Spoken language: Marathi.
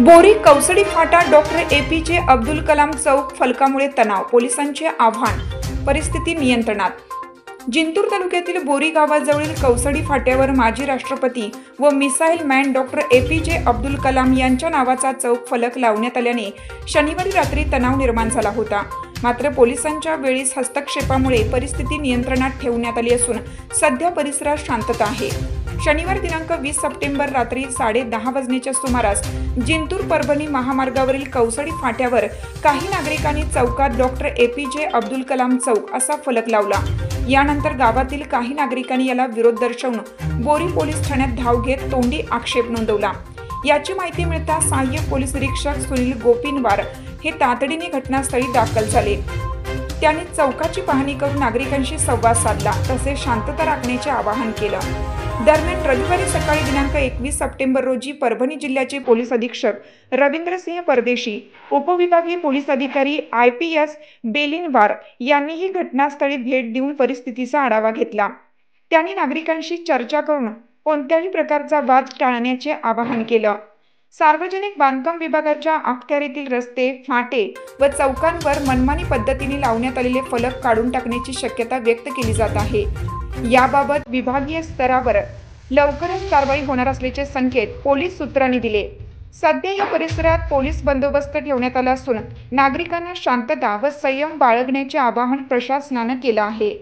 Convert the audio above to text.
बोरी कौसडी फाटा डॉक्टर एपीजे अब्दुल कलाम चौक फलकामुळे तणाव, पोलिसांचे आव्हान, परिस्थिती नियंत्रणात। जिंतूर तालुक्यातील बोरी गावाजवळील कौसडी फाट्यावर माजी राष्ट्रपती व missile man doctor APJ Abdul Kalam यांच्या नावाचा चौक फलक लावण्यात आल्याने शनिवारी रात्री तणाव निर्माण झाला होता। मात्र पोलिसांच्या वेळीच हस्तक्षेपामुळे परिस्थिती नियंत्रणात ठेवण्यात आली असून सध्या परिसरात शांतता आहे। शनिवार दिनांक 20 सप्टेंबर रात्री 10:30 वाजण्याच्या सुमारास जिंतूर परभणी महामार्गावरील कौसडी फाट्यावर काही नागरिकांनी चौकात डॉक्टर एपीजे अब्दुल कलाम चौक असा फलक लावला। यानंतर गावातील काही नागरिकांनी याला विरोध दर्शवून बोरी पोलीस ठाण्यात धाव घेत तोंडी आक्षेप नोंदवला। याची माहिती मिळता सहाय्यक पोलीस निरीक्षक सुनील गोपिनवार हे तातडीने घटनास्थळी दाखल झाले। त्यांनी चौकाची पाहणी करून नागरिकांशी संवाद साधला, तसेच शांतता राखण्याचे आवाहन केलं। दरम्यान रविवारी सकाळी दिनांक 21 सप्टेंबर रोजी परभणी जिल्ह्याचे पोलीस अधीक्षक रवींद्रसिंह परदेशी, उपविभागीय पोलीस अधिकारी IPS बेलिनवार यांनीही घटनास्थळी भेट देऊन परिस्थितीचा आढावा घेतला। त्यांनी नागरिकांशी चर्चा करून कोणत्याही प्रकारचा वाद टाळण्याचे आवाहन केलं। सार्वजनिक बांधकाम विभागाच्या अखत्यारीतील रस्ते, फाटे व चौकांवर मनमानी पद्धतीने लावण्यात आलेले फलक काढून टाकण्याची शक्यता व्यक्त केली जात आहे। याबाबत विभागीय स्तरावर लवकरच कारवाई होणार असल्याचे संकेत पोलीस सूत्रांनी दिले। सध्या या परिसरात पोलीस बंदोबस्त ठेवण्यात आला असून नागरिकांना शांतता व संयम बाळगण्याचे आवाहन प्रशासनाने केले आहे।